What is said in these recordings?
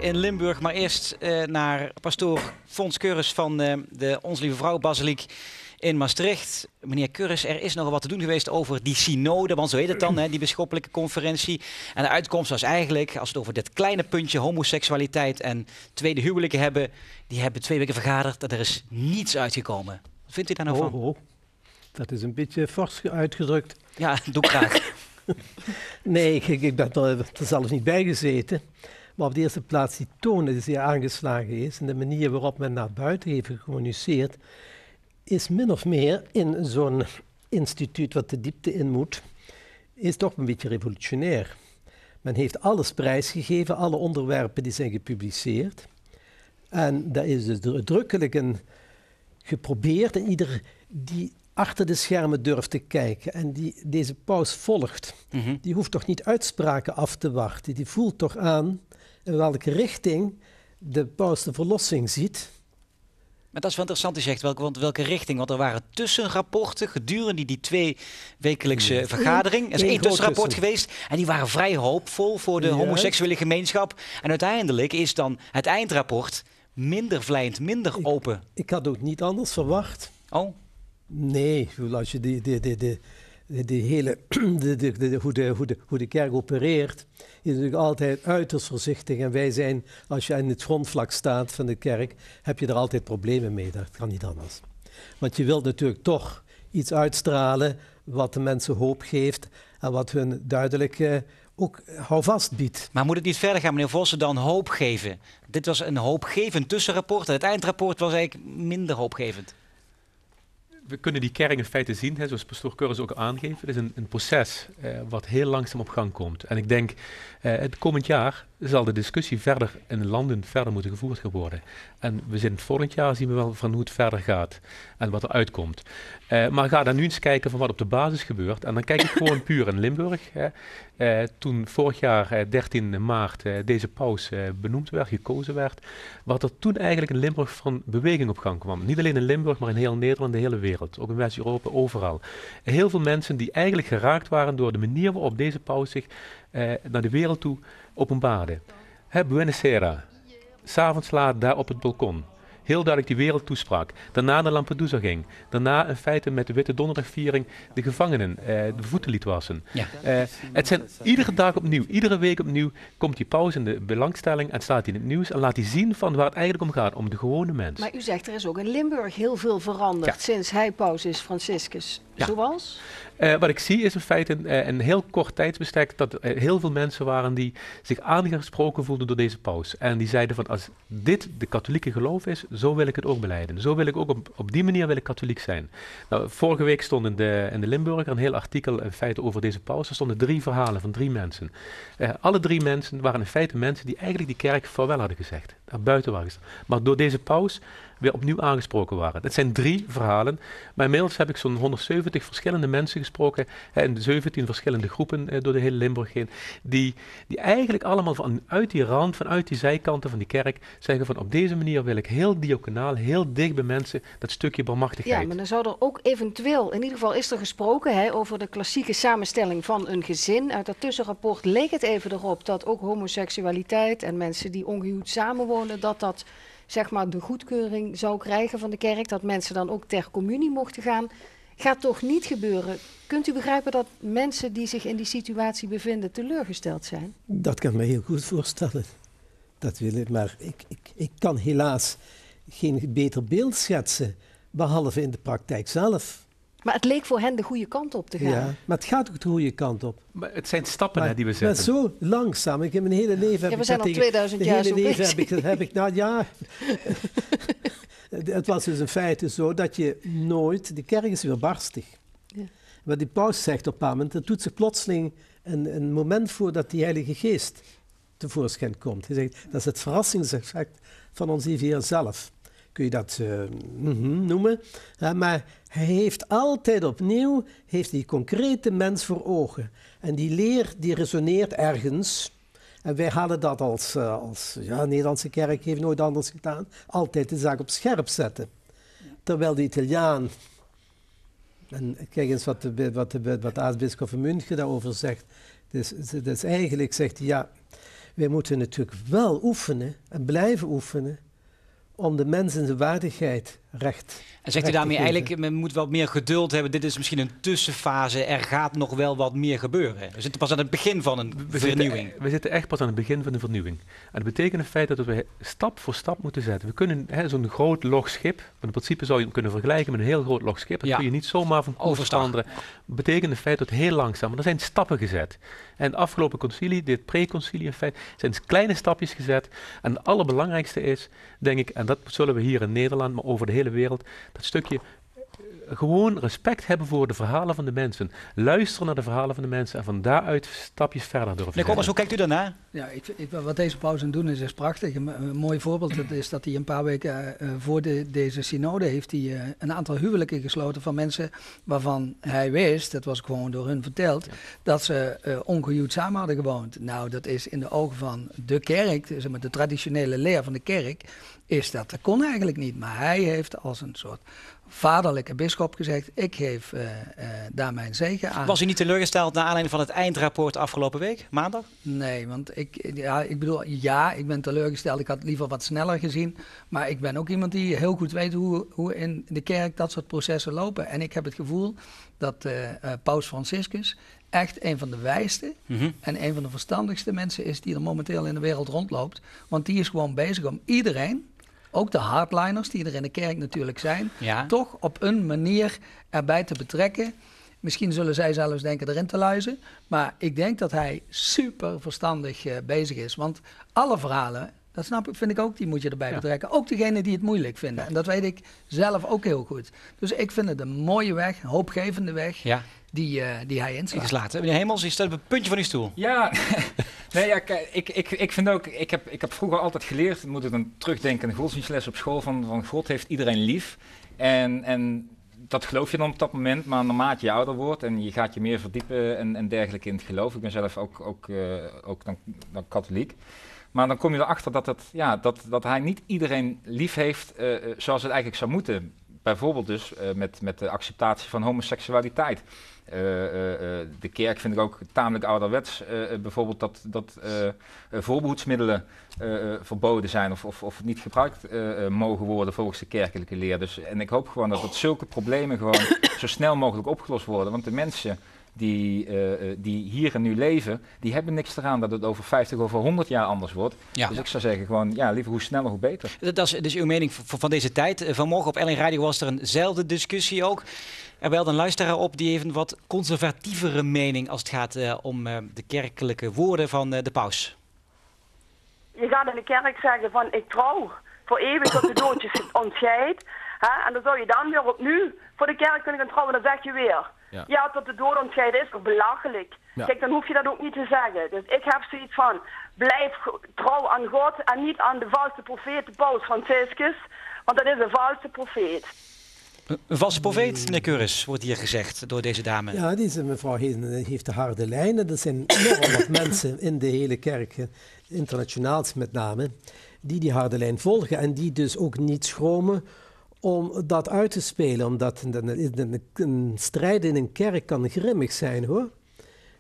In Limburg, maar eerst naar pastoor Fons Curus van de Onze Lieve Vrouw Basiliek in Maastricht. Meneer Curus, er is nogal wat te doen geweest over die synode, want zo heet het dan, hè, die bisschoppelijke conferentie. En de uitkomst was eigenlijk, als we het over dit kleine puntje homoseksualiteit en tweede huwelijken hebben, die hebben 2 weken vergaderd en er is niets uitgekomen. Wat vindt u daar nou van? Oh, dat is een beetje fors uitgedrukt. Ja, doe ik graag. Nee, ik ben er zelfs niet bij gezeten. Maar op de eerste plaats die toon die zeer aangeslagen is en de manier waarop men naar buiten heeft gecommuniceerd, is min of meer in zo'n instituut wat de diepte in moet, is toch een beetje revolutionair. Men heeft alles prijsgegeven, alle onderwerpen die zijn gepubliceerd. En daar is dus uitdrukkelijk een geprobeerd en ieder die achter de schermen durft te kijken en die deze paus volgt, die hoeft toch niet uitspraken af te wachten. Die voelt toch aan in welke richting de paus de verlossing ziet. Maar dat is wel interessant, u zegt, welke richting? Want er waren tussenrapporten gedurende die 2 wekelijkse vergadering. Er is 1 tussenrapport geweest en die waren vrij hoopvol voor de homoseksuele gemeenschap. En uiteindelijk is dan het eindrapport minder vlijend, minder open. Ik had ook niet anders verwacht. Oh? Nee, als je hoe de kerk opereert, is natuurlijk altijd uiterst voorzichtig. En wij zijn, als je aan het grondvlak staat van de kerk, heb je er altijd problemen mee. Dat kan niet anders. Want je wilt natuurlijk toch iets uitstralen wat de mensen hoop geeft en wat hun duidelijk ook houvast biedt. Maar moet het niet verder gaan, meneer Vossen, dan hoop geven? Dit was een hoopgevend tussenrapport en het eindrapport was eigenlijk minder hoopgevend. We kunnen die kerk in feite zien, zoals pastoor Curus ook aangeeft. Het is een proces wat heel langzaam op gang komt. En ik denk, het komend jaar zal de discussie verder in de landen verder moeten gevoerd worden. En we zien volgend jaar zien we wel van hoe het verder gaat en wat er uitkomt. Maar ga dan nu eens kijken van wat op de basis gebeurt. En dan kijk ik gewoon puur in Limburg. Toen vorig jaar 13 maart deze paus benoemd werd, gekozen werd, wat er toen eigenlijk in Limburg van beweging op gang kwam. Niet alleen in Limburg, maar in heel Nederland, de hele wereld. Ook in West-Europa, overal. Heel veel mensen die eigenlijk geraakt waren door de manier waarop deze paus zich naar de wereld toe openbaarde. Buenos Aires, 's avonds laat daar op het balkon. Heel duidelijk die wereld toesprak. Daarna naar Lampedusa ging. Daarna in feite met de Witte Donderdagviering de gevangenen de voeten liet wassen. Ja. Het zijn iedere dag opnieuw, iedere week opnieuw komt die paus in de belangstelling en staat hij in het nieuws en laat hij zien van waar het eigenlijk om gaat, om de gewone mens. Maar u zegt er is ook in Limburg heel veel veranderd sinds hij paus is, Franciscus. Ja. Zoals? Wat ik zie is in feite een heel kort tijdsbestek dat er heel veel mensen waren die zich aangesproken voelden door deze paus. En die zeiden van als dit de katholieke geloof is, zo wil ik het ook belijden. Zo wil ik ook op die manier wil ik katholiek zijn. Nou, vorige week stond in de Limburger een heel artikel in feite over deze paus. Er stonden 3 verhalen van 3 mensen. Alle 3 mensen waren in feite mensen die eigenlijk die kerk vaarwel hadden gezegd. Daar buiten waren. Maar door deze paus weer opnieuw aangesproken waren. Het zijn 3 verhalen, maar inmiddels heb ik zo'n 170 verschillende mensen gesproken, in 17 verschillende groepen door de hele Limburg heen, die eigenlijk allemaal vanuit die rand, vanuit die zijkanten van die kerk, zeggen van op deze manier wil ik heel diaconaal, heel dicht bij mensen, dat stukje barmhartigheid. Ja, maar dan zou er ook eventueel, in ieder geval is er gesproken over de klassieke samenstelling van een gezin. Uit dat tussenrapport leek het even erop dat ook homoseksualiteit en mensen die ongehuwd samenwonen, dat zeg maar de goedkeuring zou krijgen van de kerk, dat mensen dan ook ter communie mochten gaan. Gaat toch niet gebeuren. Kunt u begrijpen dat mensen die zich in die situatie bevinden teleurgesteld zijn? Dat kan ik me heel goed voorstellen. Dat wil ik, maar ik kan helaas geen beter beeld schetsen, behalve in de praktijk zelf. Maar het leek voor hen de goede kant op te gaan. Ja, maar het gaat ook de goede kant op. Maar het zijn stappen die we zetten. Maar zo langzaam. Ik heb mijn hele leven... Ja, we zijn al 2000 jaar zo bezig. Heb ik nou ja... Het was dus in feite zo dat je nooit... De kerk is weer barstig. Ja. Wat die paus zegt op een paar moment, dat doet zich plotseling een moment voor dat die Heilige Geest tevoorschijn komt. Hij zegt, dat is het verrassingseffect van ons IVR zelf. Kun je dat noemen. Maar hij heeft altijd opnieuw die concrete mens voor ogen. En die leer die resoneert ergens. En wij hadden dat als Nederlandse kerk heeft nooit anders gedaan. Altijd de zaak op scherp zetten. Terwijl de Italiaan, en kijk eens wat de aartsbisschop van München daarover zegt. Dus eigenlijk zegt hij, ja, Wij moeten natuurlijk wel oefenen en blijven oefenen om de mens in zijn waardigheid recht. En zegt u daarmee eigenlijk, men moet wat meer geduld hebben. Dit is misschien een tussenfase. Er gaat nog wel wat meer gebeuren. We zitten pas aan het begin van een vernieuwing. We zitten echt pas aan het begin van de vernieuwing. En dat betekent het feit dat we stap voor stap moeten zetten. We kunnen zo'n groot log schip, in principe zou je het kunnen vergelijken met een heel groot log schip. Dat kun je niet zomaar van koers veranderen. Dat betekent het feit dat heel langzaam, maar er zijn stappen gezet. En het afgelopen concilie, dit pre-concilie in feite, zijn kleine stapjes gezet. En het allerbelangrijkste is, denk ik, en dat zullen we hier in Nederland, maar over de hele wereld, dat stukje gewoon respect hebben voor de verhalen van de mensen. Luisteren naar de verhalen van de mensen en van daaruit stapjes verder durven. Meneer Koppers, hoe kijkt u daarnaar? Ja, wat deze paus aan het doen is prachtig. Een mooi voorbeeld is dat hij een paar weken voor deze synode heeft hij een aantal huwelijken gesloten van mensen waarvan hij wist, dat was gewoon door hun verteld, dat ze ongehuwd samen hadden gewoond. Nou, dat is in de ogen van de kerk, dus met de traditionele leer van de kerk, dat kon eigenlijk niet. Maar hij heeft als een soort vaderlijke bisschop gezegd, ik geef daar mijn zegen aan. Was u niet teleurgesteld naar aanleiding van het eindrapport afgelopen week, maandag? Nee, want ik ben teleurgesteld. Ik had het liever wat sneller gezien. Maar ik ben ook iemand die heel goed weet hoe in de kerk dat soort processen lopen. En ik heb het gevoel dat Paus Franciscus echt een van de wijste en een van de verstandigste mensen is die er momenteel in de wereld rondloopt. Want die is gewoon bezig om iedereen, ook de hardliners die er in de kerk natuurlijk zijn, toch op een manier erbij te betrekken. Misschien zullen zij zelfs denken erin te luizen. Maar ik denk dat hij super verstandig bezig is. Want alle verhalen, dat vind ik ook, die moet je erbij betrekken. Ook degenen die het moeilijk vinden. En dat weet ik zelf ook heel goed. Dus ik vind het een mooie weg, een hoopgevende weg. Ja. Die hij inslaat. Meneer Hemels, je staat op het puntje van uw stoel. Ja, ik vind ook, ik heb vroeger altijd geleerd, moet ik dan terugdenken aan de godsdienstles op school, van God heeft iedereen lief. En dat geloof je dan op dat moment, maar naarmate je ouder wordt en je gaat je meer verdiepen en dergelijke in het geloof. Ik ben zelf ook dan katholiek. Maar dan kom je erachter dat hij niet iedereen lief heeft zoals het eigenlijk zou moeten. Bijvoorbeeld dus met de acceptatie van homoseksualiteit. De kerk vind ik ook tamelijk ouderwets. Bijvoorbeeld dat voorbehoedsmiddelen verboden zijn of niet gebruikt mogen worden volgens de kerkelijke leer. Dus, en ik hoop gewoon dat zulke problemen gewoon zo snel mogelijk opgelost worden. Want de mensen die hier en nu leven, die hebben niks eraan dat het over 50 of 100 jaar anders wordt. Ja. Dus ik zou zeggen gewoon, liever hoe sneller hoe beter. Dat is dus uw mening van deze tijd. Vanmorgen op LN Radio was er eenzelfde discussie ook. Er belde een luisteraar op die heeft een wat conservatievere mening als het gaat om de kerkelijke woorden van de paus. Je gaat in de kerk zeggen van ik trouw voor eeuwig tot de dood je ontscheidt. En dan zou je dan weer opnieuw voor de kerk kunnen gaan trouwen, dan zeg je weer. Ja, tot de dood ontscheiden is toch belachelijk. Ja. Kijk, dan hoef je dat ook niet te zeggen. Dus ik heb zoiets van, blijf trouw aan God en niet aan de valse profeet, de paus Franciscus. Want dat is een valse profeet. Een valse profeet, meneer Keuris, wordt hier gezegd door deze dame. Ja, deze mevrouw heeft de harde lijnen. Er zijn nogal wat mensen in de hele kerk, internationaals met name, die harde lijn volgen en die dus ook niet schromen om dat uit te spelen, omdat een strijd in een kerk kan grimmig zijn, hoor.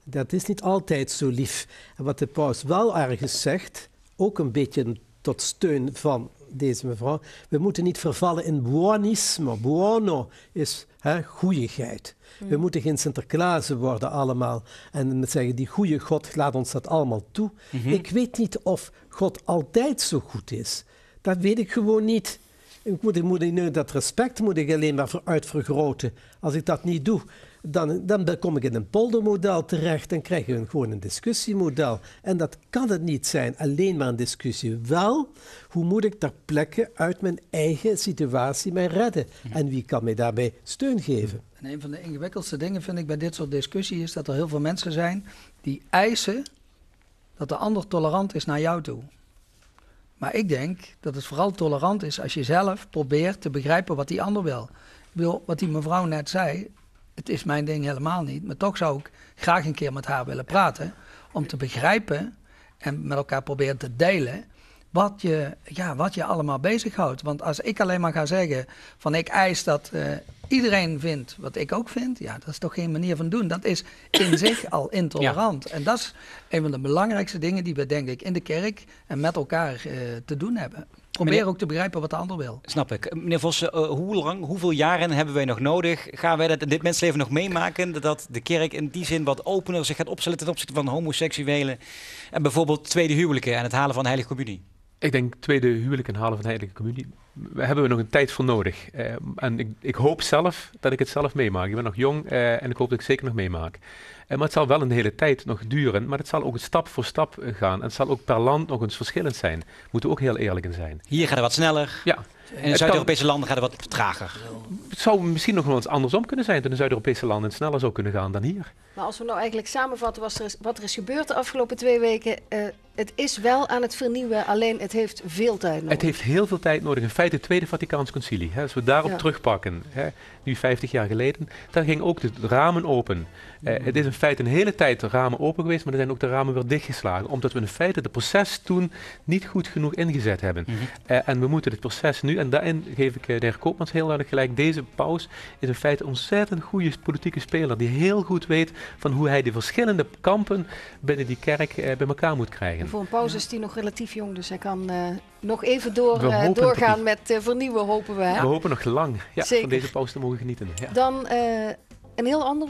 Dat is niet altijd zo lief. En wat de paus wel ergens zegt, ook een beetje tot steun van deze mevrouw, we moeten niet vervallen in buonisme. Buono is goeieheid. We moeten geen Sinterklaas worden allemaal. En zeggen, die goede God laat ons dat allemaal toe. Ik weet niet of God altijd zo goed is. Dat weet ik gewoon niet. Dat respect moet ik alleen maar uitvergroten. Als ik dat niet doe, dan kom ik in een poldermodel terecht en krijg je gewoon een discussiemodel. En dat kan het niet zijn, alleen maar een discussie. Wel, hoe moet ik ter plekke uit mijn eigen situatie mij redden? En wie kan mij daarbij steun geven? En een van de ingewikkeldste dingen vind ik bij dit soort discussies is dat er heel veel mensen zijn die eisen dat de ander tolerant is naar jou toe. Maar ik denk dat het vooral tolerant is als je zelf probeert te begrijpen wat die ander wil. Ik bedoel, wat die mevrouw net zei, het is mijn ding helemaal niet. Maar toch zou ik graag een keer met haar willen praten om te begrijpen en met elkaar proberen te delen wat je allemaal bezighoudt. Want als ik alleen maar ga zeggen van ik eis dat iedereen vindt wat ik ook vind, ja, dat is toch geen manier van doen. Dat is in zich al intolerant. Ja. En dat is een van de belangrijkste dingen die we, denk ik, in de kerk en met elkaar te doen hebben. Probeer ook te begrijpen wat de ander wil. Snap ik. Meneer Vossen, hoeveel jaren hebben wij nog nodig? Gaan wij dat in dit mensenleven nog meemaken? Dat de kerk in die zin wat opener zich gaat opstellen ten opzichte van homoseksuelen en bijvoorbeeld tweede huwelijken en het halen van de heilige communie? Ik denk tweede huwelijk en halen van de heilige communie, daar hebben we nog een tijd voor nodig. En ik hoop zelf dat ik het zelf meemaak. Ik ben nog jong en ik hoop dat ik het zeker nog meemaak. Maar het zal wel een hele tijd nog duren, maar het zal ook stap voor stap gaan. En het zal ook per land nog eens verschillend zijn. Moeten we ook heel eerlijk in zijn. Hier gaat het wat sneller. Ja. En in Zuid-Europese landen gaat het wat trager. Het zou misschien nog wel eens andersom kunnen zijn. Dat in Zuid-Europese landen sneller zou kunnen gaan dan hier. Maar als we nou eigenlijk samenvatten wat er is gebeurd de afgelopen 2 weken. Het is wel aan het vernieuwen, alleen het heeft veel tijd nodig. Het heeft heel veel tijd nodig. In feite het Tweede Vaticaans Concilie. Als we daarop terugpakken, nu 50 jaar geleden, daar ging ook de ramen open. Het is in feite een hele tijd de ramen open geweest, maar er zijn ook de ramen weer dichtgeslagen. Omdat we in feite het proces toen niet goed genoeg ingezet hebben. En we moeten het proces nu, en daarin geef ik de heer Koopmans heel duidelijk gelijk, deze paus is in feite een ontzettend goede politieke speler. Die heel goed weet van hoe hij de verschillende kampen binnen die kerk bij elkaar moet krijgen. Voor een paus is die nog relatief jong, dus hij kan nog even doorgaan met vernieuwen, hopen we. Hè? We hopen nog lang van deze paus te mogen genieten. Ja. Dan een heel ander